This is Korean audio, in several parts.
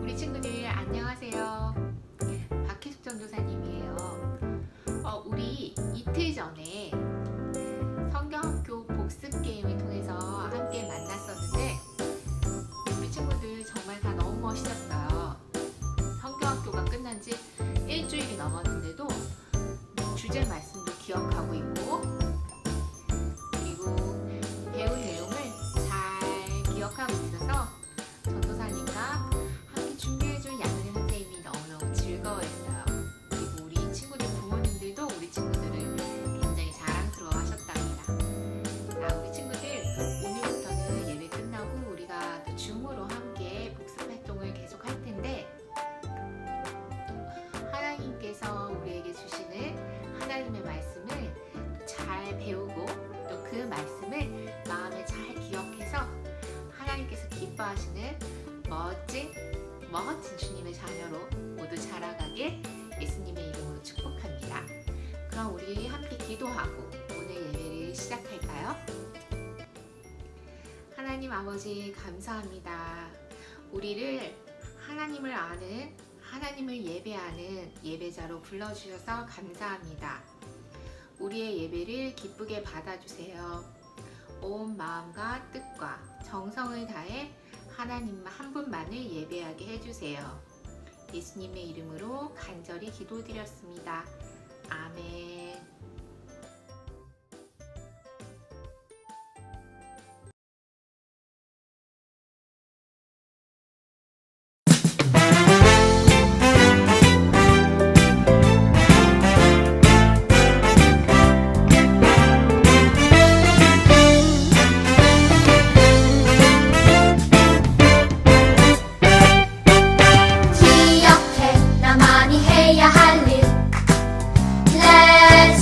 우리 친구들 안녕하세요. 박혜숙 전도사님이에요. 우리 이틀 전에 성경학교 복습 게임을 통해서 함께 만났었는데 우리 친구들 정말 다 너무 멋있었어요. 성경학교가 끝난 지 일주일이 넘었는데도 주제 말씀도 기억하고 있고 그리고 배운 내용을 잘 기억하고 있어서 전도사님과 함께 준비해준 양은혜 선생님이 너무너무 즐거워했어요. 그리고 우리 친구들 부모님들도 우리 친구들을 굉장히 자랑스러워 하셨답니다. 자, 우리 친구들 오늘부터는 예배 끝나고 우리가 또 줌으로 함께 복습 활동을 계속 할 텐데 하나님께서 우리에게 주시는 하나님의 말씀을 잘 배우고 또 그 말씀을 마음에 잘 기억해서 하나님께서 기뻐하시는 멋진 주님의 자녀로 모두 자라가길 예수님의 이름으로 축복합니다. 그럼 우리 함께 기도하고 오늘 예배를 시작할까요? 하나님 아버지 감사합니다. 우리를 하나님을 아는 하나님을 예배하는 예배자로 불러주셔서 감사합니다. 우리의 예배를 기쁘게 받아주세요. 온 마음과 뜻과 정성을 다해 하나님 한 분만을 예배하게 해주세요. 예수님의 이름으로 간절히 기도드렸습니다. 아멘. 기억해 나만이 해야 할 일. Let's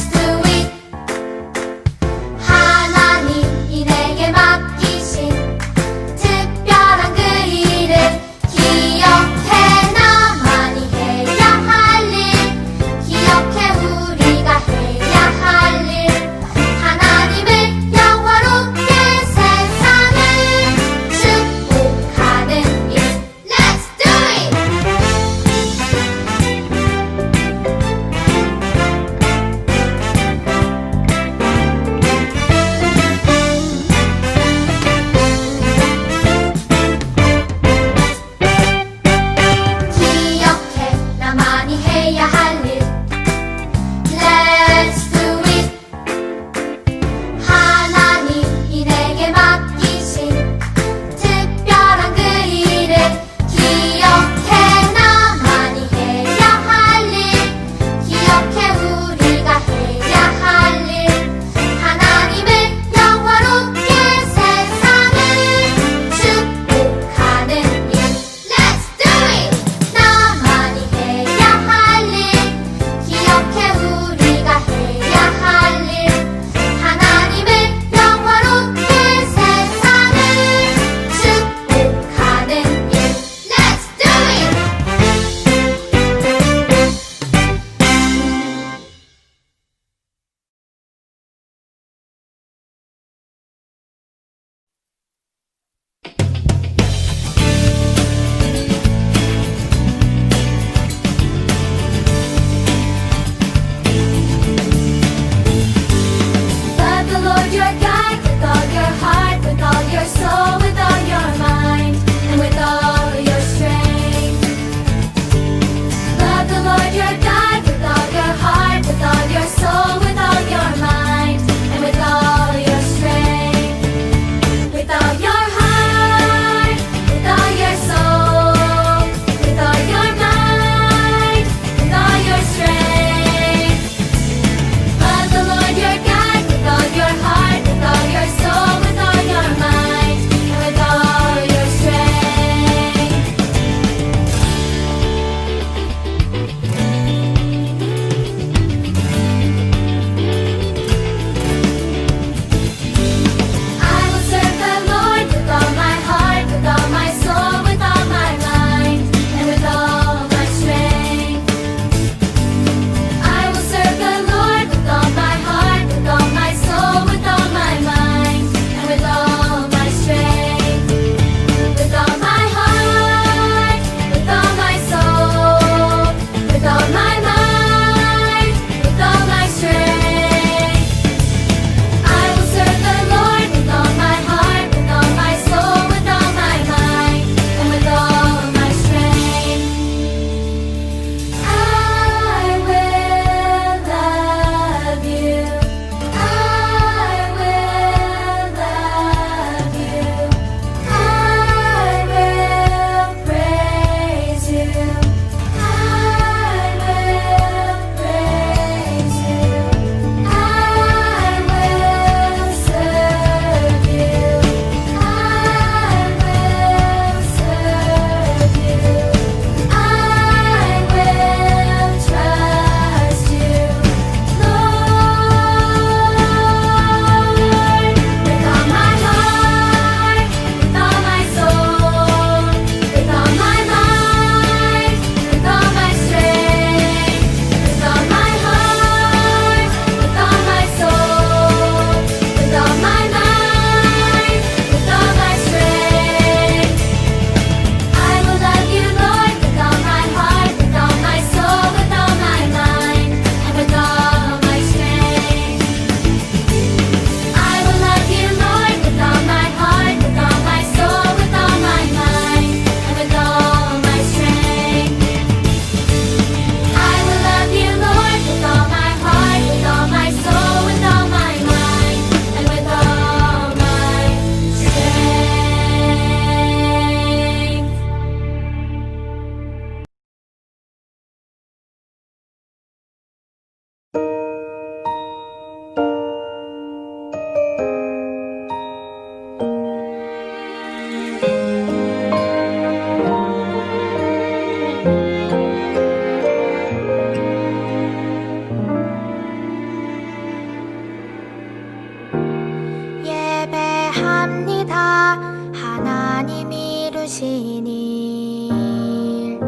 이루신 일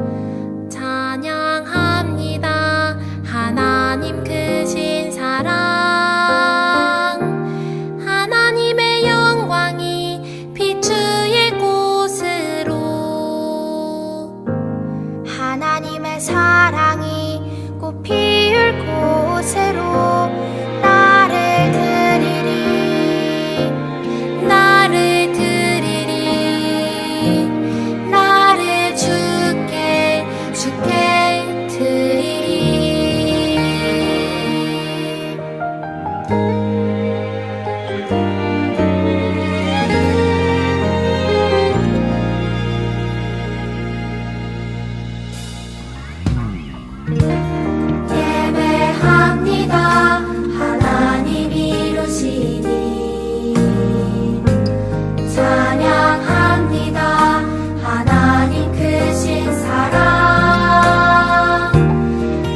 찬양합니다. 하나님 크신 사랑, 하나님의 영광이 비추일 곳으로, 하나님의 사랑이 꽃 피울 곳으로 나를 드리리, 나를 드리리, 나를 주께 드리리. 예배합니다. 하나님 이루신 일 찬양합니다. 하나님 크신 사랑,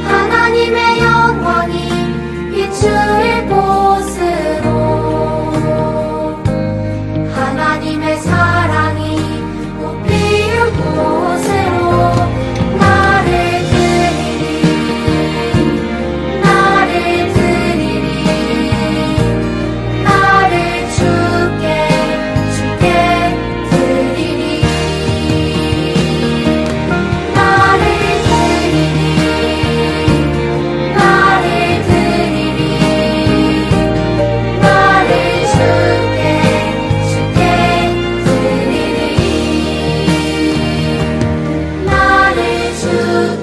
하나님의 영광이 비추일 곳으로, 하나님의 사랑이 꽃 피울 곳으로 나를 드리리, 나를 드리리, 나를 주께 드리리, 나를 드리리, 나를 드리리, 나를 주께 드리리, 나를 주께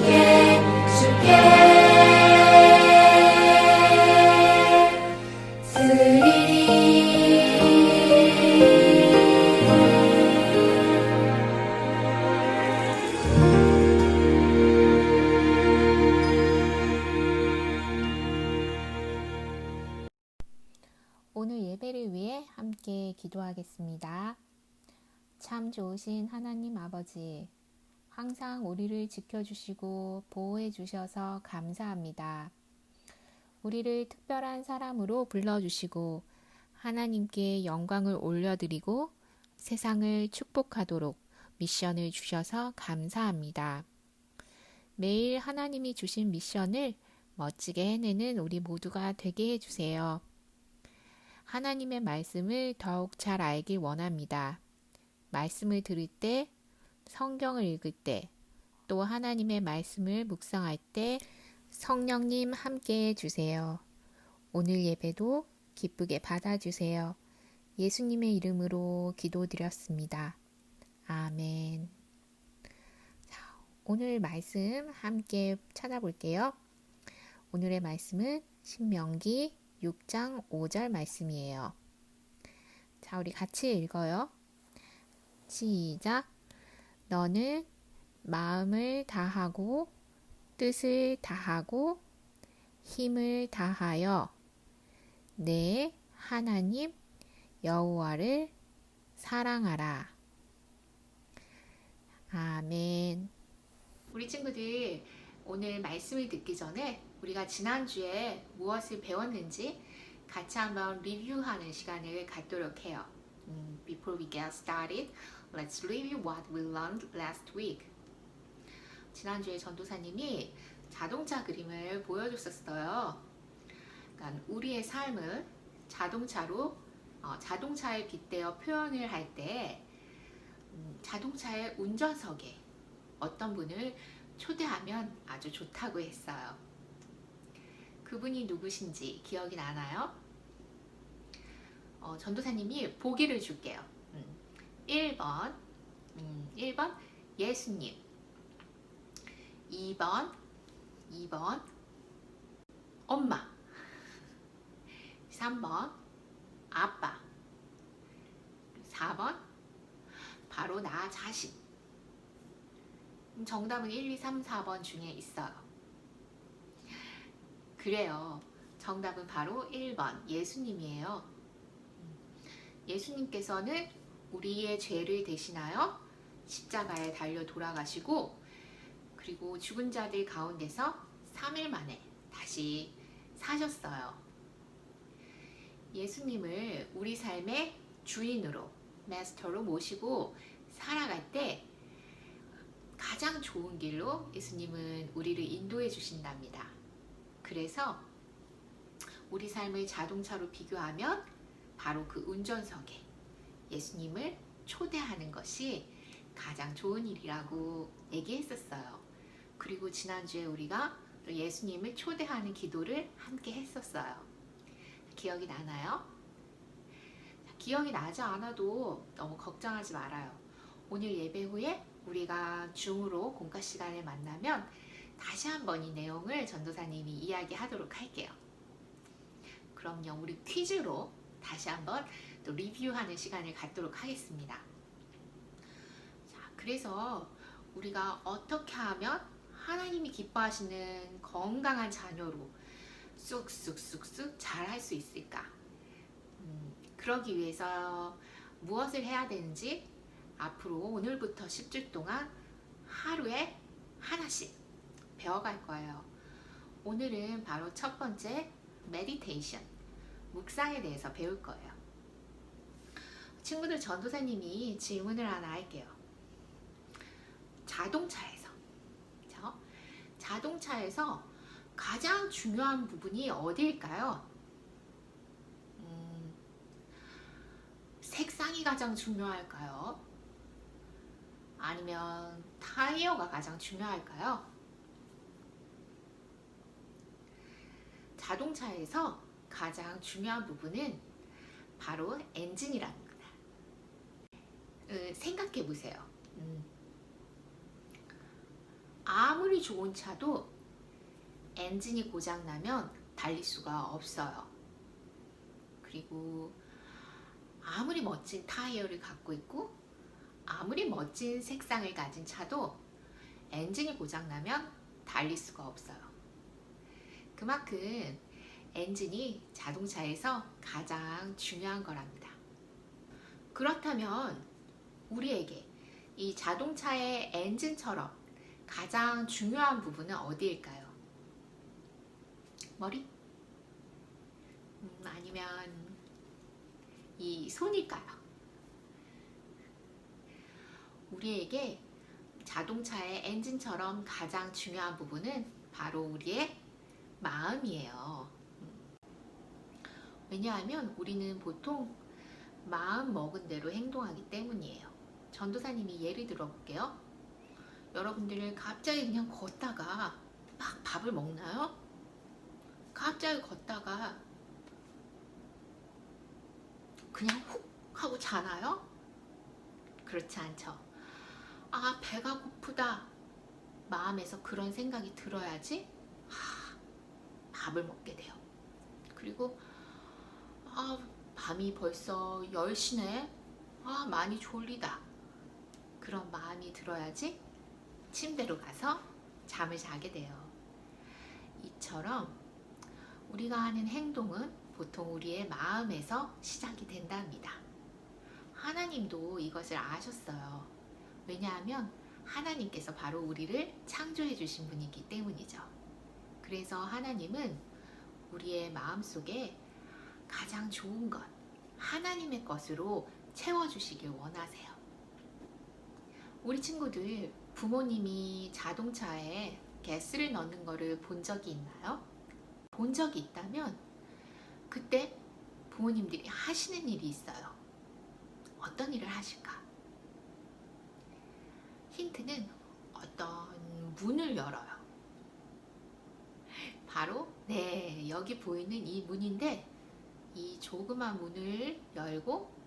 오늘 예배를 위해 함께 기도하겠습니다. 참 좋으신 하나님 아버지, 항상 우리를 지켜주시고 보호해 주셔서 감사합니다. 우리를 특별한 사람으로 불러주시고 하나님께 영광을 올려드리고 세상을 축복하도록 미션을 주셔서 감사합니다. 매일 하나님이 주신 미션을 멋지게 해내는 우리 모두가 되게 해주세요. 하나님의 말씀을 더욱 잘 알길 원합니다. 말씀을 들을 때, 성경을 읽을 때, 또 하나님의 말씀을 묵상할 때 성령님 함께 해주세요. 오늘 예배도 기쁘게 받아주세요. 예수님의 이름으로 기도드렸습니다. 아멘. 자, 오늘 말씀 함께 찾아볼게요. 오늘의 말씀은 신명기 6장 5절 말씀이에요. 자, 우리 같이 읽어요. 시작. 너는 마음을 다하고 뜻을 다하고 힘을 다하여 내 하나님 여호와를 사랑하라. 아멘. 우리 친구들, 오늘 말씀을 듣기 전에 우리가 지난주에 무엇을 배웠는지 같이 한번 리뷰하는 시간을 갖도록 해요. Before we get started, let's review what we learned last week. 지난주에 전도사님이 자동차 그림을 보여줬었어요. 그러니까 우리의 삶을 자동차로 자동차에 빗대어 표현을 할 때 자동차의 운전석에 어떤 분을 초대하면 아주 좋다고 했어요. 그분이 누구신지 기억이 나나요? 전도사님이 보기를 줄게요. 1번 예수님, 2번 엄마, 3번 아빠, 4번 바로 나 자신. 정답은 1, 2, 3, 4번 중에 있어요. 그래요. 정답은 바로 1번 예수님이에요. 예수님께서는 우리의 죄를 대신하여 십자가에 달려 돌아가시고, 그리고 죽은 자들 가운데서 3일 만에 다시 사셨어요. 예수님을 우리 삶의 주인으로, 마스터로 모시고 살아갈 때 가장 좋은 길로 예수님은 우리를 인도해 주신답니다. 그래서 우리 삶을 자동차로 비교하면 바로 그 운전석에 예수님을 초대하는 것이 가장 좋은 일이라고 얘기했었어요. 그리고 지난주에 우리가 또 예수님을 초대하는 기도를 함께 했었어요. 기억이 나나요? 기억이 나지 않아도 너무 걱정하지 말아요. 오늘 예배 후에 우리가 줌으로 공과 시간에 만나면 다시 한번 이 내용을 전도사님이 이야기하도록 할게요. 그럼요, 우리 퀴즈로 다시 한번 또 리뷰하는 시간을 갖도록 하겠습니다. 자, 그래서 우리가 어떻게 하면 하나님이 기뻐하시는 건강한 자녀로 쑥쑥쑥쑥 잘할 수 있을까? 그러기 위해서 무엇을 해야 되는지 앞으로 오늘부터 10주 동안 하루에 하나씩 배워갈 거예요. 오늘은 바로 첫 번째 메디테이션, 묵상에 대해서 배울 거예요. 친구들, 전도사님이 질문을 하나 할게요. 자동차에서 가장 중요한 부분이 어디일까요? 색상이 가장 중요할까요? 아니면 타이어가 가장 중요할까요? 자동차에서 가장 중요한 부분은 바로 엔진이랍니다. 생각해 보세요. 아무리 좋은 차도 엔진이 고장나면 달릴 수가 없어요. 그리고 아무리 멋진 타이어를 갖고 있고 아무리 멋진 색상을 가진 차도 엔진이 고장나면 달릴 수가 없어요. 그만큼 엔진이 자동차에서 가장 중요한 거랍니다. 그렇다면 우리에게 이 자동차의 엔진처럼 가장 중요한 부분은 어디일까요? 머리? 아니면 이 손일까요? 우리에게 자동차의 엔진처럼 가장 중요한 부분은 바로 우리의 마음이에요. 왜냐하면 우리는 보통 마음 먹은 대로 행동하기 때문이에요. 전도사님이 예를 들어 볼게요. 여러분들 갑자기 그냥 걷다가 막 밥을 먹나요? 갑자기 걷다가 그냥 훅 하고 자나요? 그렇지 않죠. 아, 배가 고프다. 마음에서 그런 생각이 들어야지 밥을 먹게 돼요. 그리고 밤이 벌써 10시네. 많이 졸리다. 그런 마음이 들어야지 침대로 가서 잠을 자게 돼요. 이처럼 우리가 하는 행동은 보통 우리의 마음에서 시작이 된답니다. 하나님도 이것을 아셨어요. 왜냐하면 하나님께서 바로 우리를 창조해 주신 분이기 때문이죠. 그래서 하나님은 우리의 마음속에 가장 좋은 것, 하나님의 것으로 채워주시길 원하세요. 우리 친구들, 부모님이 자동차에 가스를 넣는 거를 본 적이 있나요? 본 적이 있다면 그때 부모님들이 하시는 일이 있어요. 어떤 일을 하실까? 힌트는 어떤 문을 열어요. 바로 여기 보이는 이 문인데, 이 조그만 문을 열고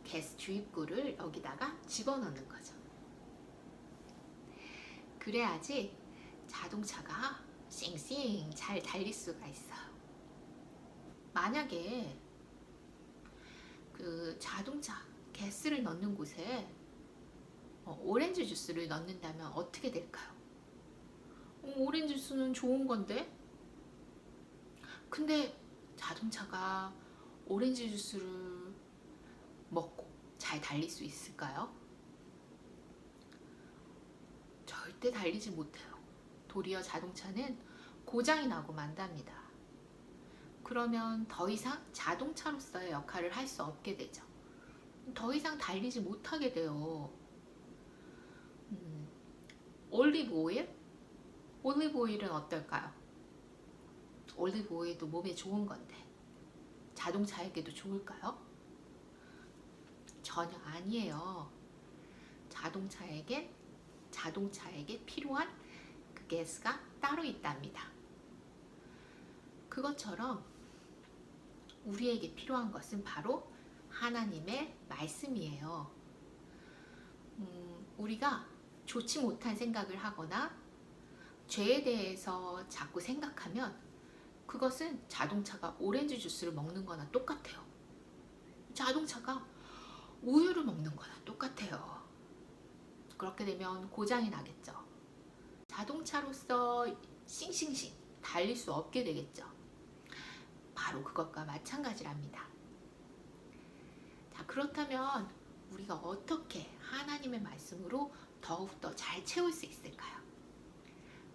가스 주입구를 여기다가 집어넣는 거죠. 그래야지 자동차가 쌩쌩 잘 달릴 수가 있어요. 만약에 그 자동차 가스를 넣는 곳에 오렌지 주스를 넣는다면 어떻게 될까요? 오렌지 주스는 좋은 건데, 근데 자동차가 오렌지 주스를 먹고 잘 달릴 수 있을까요? 절대 달리지 못해요. 도리어 자동차는 고장이 나고 만답니다. 그러면 더 이상 자동차로서의 역할을 할 수 없게 되죠. 더 이상 달리지 못하게 돼요. 올리브 오일? 올리브 오일은 어떨까요? 올리브 오일도 몸에 좋은 건데 자동차에게도 좋을까요? 전혀 아니에요. 자동차에게 필요한 그 가스가 따로 있답니다. 그것처럼 우리에게 필요한 것은 바로 하나님의 말씀이에요. 우리가 좋지 못한 생각을 하거나 죄에 대해서 자꾸 생각하면 그것은 자동차가 오렌지 주스를 먹는 거나 똑같아요. 자동차가 우유를 먹는 거나 똑같아요. 그렇게 되면 고장이 나겠죠. 자동차로서 싱싱싱 달릴 수 없게 되겠죠. 바로 그것과 마찬가지랍니다. 자, 그렇다면 우리가 어떻게 하나님의 말씀으로 더욱더 잘 채울 수 있을까요?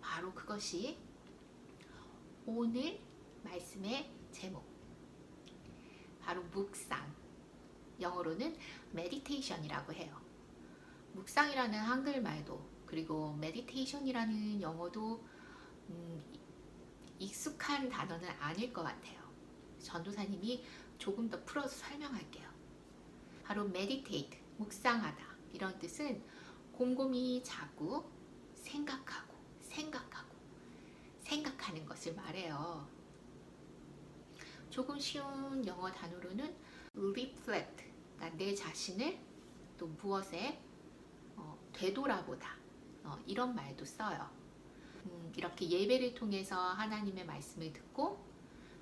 바로 그것이 오늘 말씀의 제목, 바로 묵상, 영어로는 meditation이라고 해요. 묵상이라는 한글말도 그리고 meditation이라는 영어도 익숙한 단어는 아닐 것 같아요. 전도사님이 조금 더 풀어서 설명할게요. 바로 meditate, 묵상하다, 이런 뜻은 곰곰이 자꾸 생각하는 것을 말해요. 조금 쉬운 영어 단어로는 reflect, 그러니까 내 자신을 또 무엇에 되돌아보다, 이런 말도 써요. 이렇게 예배를 통해서 하나님의 말씀을 듣고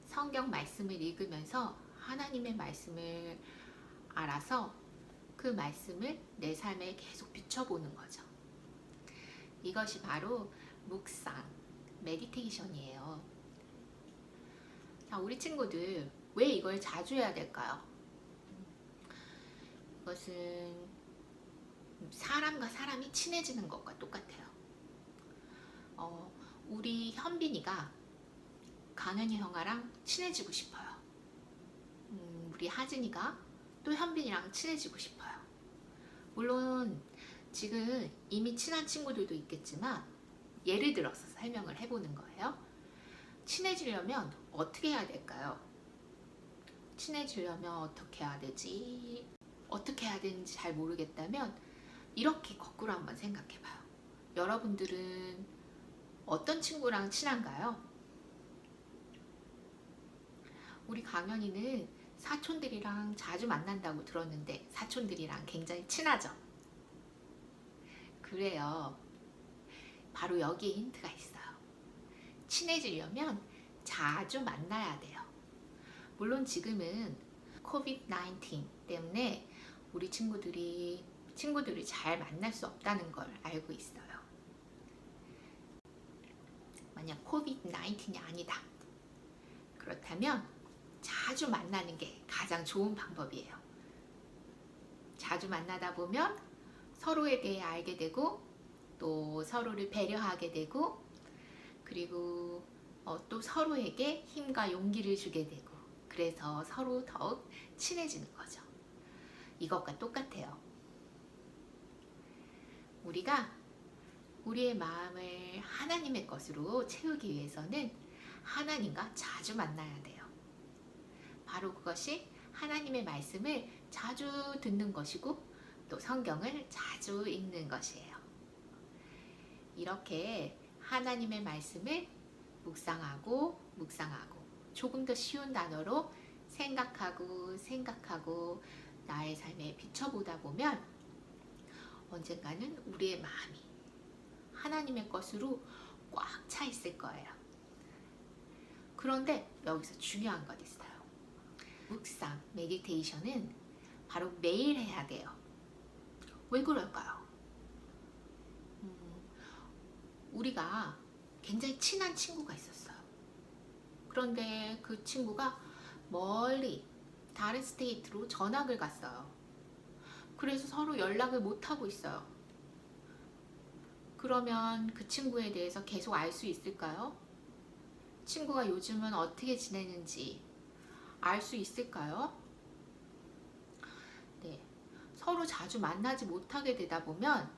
성경 말씀을 읽으면서 하나님의 말씀을 알아서 그 말씀을 내 삶에 계속 비춰보는 거죠. 이것이 바로 묵상, 메디테이션이에요. 자, 우리 친구들 왜 이걸 자주 해야 될까요? 이것은 사람과 사람이 친해지는 것과 똑같아요. 우리 현빈이가 강현이 형아랑 친해지고 싶어요. 우리 하진이가 또 현빈이랑 친해지고 싶어요. 물론 지금 이미 친한 친구들도 있겠지만 예를 들어서 설명을 해보는 거예요. 친해지려면 어떻게 해야 될까요? 친해지려면 어떻게 해야 되지? 어떻게 해야 되는지 잘 모르겠다면 이렇게 거꾸로 한번 생각해봐요. 여러분들은 어떤 친구랑 친한가요? 우리 강연이는 사촌들이랑 자주 만난다고 들었는데 사촌들이랑 굉장히 친하죠? 그래요. 바로 여기에 힌트가 있어요. 친해지려면 자주 만나야 돼요. 물론 지금은 코비드-19 때문에 우리 친구들을 잘 만날 수 없다는 걸 알고 있어요. 만약 코비드-19이 아니다. 그렇다면 자주 만나는 게 가장 좋은 방법이에요. 자주 만나다 보면 서로에 대해 알게 되고 또 서로를 배려하게 되고 그리고 또 서로에게 힘과 용기를 주게 되고 그래서 서로 더욱 친해지는 거죠. 이것과 똑같아요. 우리가 우리의 마음을 하나님의 것으로 채우기 위해서는 하나님과 자주 만나야 돼요. 바로 그것이 하나님의 말씀을 자주 듣는 것이고 또 성경을 자주 읽는 것이에요. 이렇게 하나님의 말씀을 묵상하고 조금 더 쉬운 단어로 생각하고 나의 삶에 비춰보다 보면 언젠가는 우리의 마음이 하나님의 것으로 꽉 차 있을 거예요. 그런데 여기서 중요한 것 있어요. 묵상, 메디테이션은 바로 매일 해야 돼요. 왜 그럴까요? 우리가 굉장히 친한 친구가 있었어요. 그런데 그 친구가 멀리 다른 스테이트로 전학을 갔어요. 그래서 서로 연락을 못하고 있어요. 그러면 그 친구에 대해서 계속 알 수 있을까요? 친구가 요즘은 어떻게 지내는지 알 수 있을까요? 네, 서로 자주 만나지 못하게 되다 보면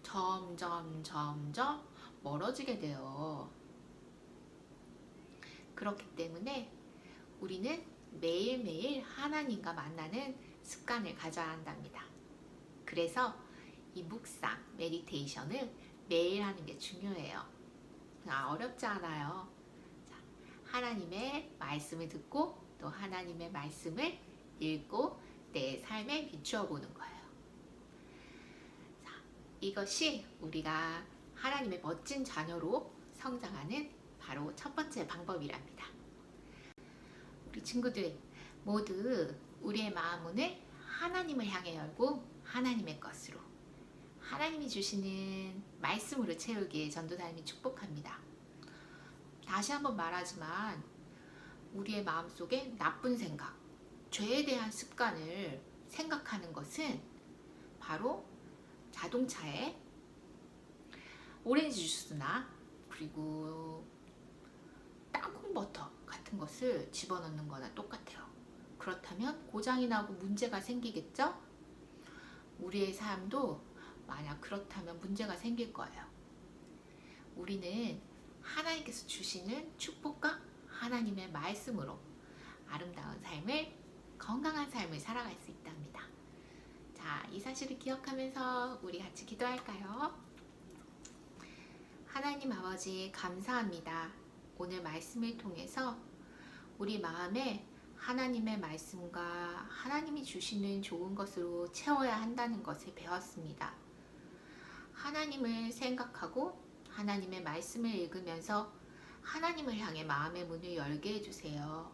점점 멀어지게 돼요. 그렇기 때문에 우리는 매일매일 하나님과 만나는 습관을 가져야 한답니다. 그래서 이 묵상, 메디테이션을 매일 하는 게 중요해요. 어렵지 않아요. 자, 하나님의 말씀을 듣고 또 하나님의 말씀을 읽고 내 삶에 비추어 보는 거예요. 자, 이것이 우리가 하나님의 멋진 자녀로 성장하는 바로 첫 번째 방법이랍니다. 우리 친구들 모두 우리의 마음 문을 하나님을 향해 열고 하나님의 것으로, 하나님이 주시는 말씀으로 채우기에 전도사님이 축복합니다. 다시 한번 말하지만 우리의 마음속에 나쁜 생각, 죄에 대한 습관을 생각하는 것은 바로 자동차에 오렌지 주스나 그리고 땅콩 버터 같은 것을 집어넣는 거나 똑같아요. 그렇다면 고장이 나고 문제가 생기겠죠? 우리의 삶도 만약 그렇다면 문제가 생길 거예요. 우리는 하나님께서 주시는 축복과 하나님의 말씀으로 아름다운 삶을, 건강한 삶을 살아갈 수 있답니다. 자, 이 사실을 기억하면서 우리 같이 기도할까요? 하나님 아버지 감사합니다. 오늘 말씀을 통해서 우리 마음에 하나님의 말씀과 하나님이 주시는 좋은 것으로 채워야 한다는 것을 배웠습니다. 하나님을 생각하고 하나님의 말씀을 읽으면서 하나님을 향해 마음의 문을 열게 해주세요.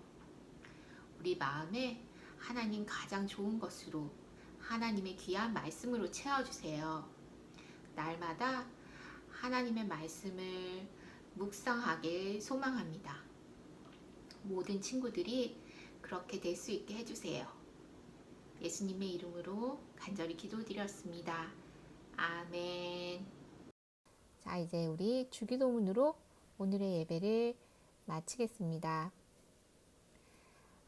우리 마음에 하나님 가장 좋은 것으로, 하나님의 귀한 말씀으로 채워주세요. 날마다 하나님의 말씀을 묵상하길 소망합니다. 모든 친구들이 그렇게 될 수 있게 해주세요. 예수님의 이름으로 간절히 기도드렸습니다. 아멘. 자, 이제 우리 주기도문으로 오늘의 예배를 마치겠습니다.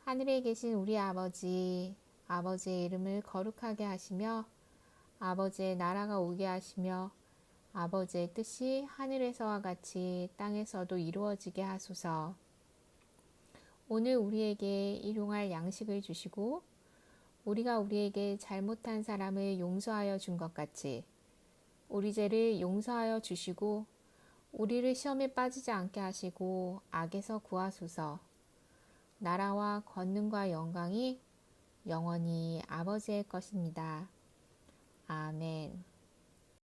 하늘에 계신 우리 아버지, 아버지의 이름을 거룩하게 하시며 아버지의 나라가 오게 하시며 아버지의 뜻이 하늘에서와 같이 땅에서도 이루어지게 하소서. 오늘 우리에게 일용할 양식을 주시고 우리가 우리에게 잘못한 사람을 용서하여 준 것 같이 우리 죄를 용서하여 주시고 우리를 시험에 빠지지 않게 하시고 악에서 구하소서. 나라와 권능과 영광이 영원히 아버지의 것입니다. 아멘.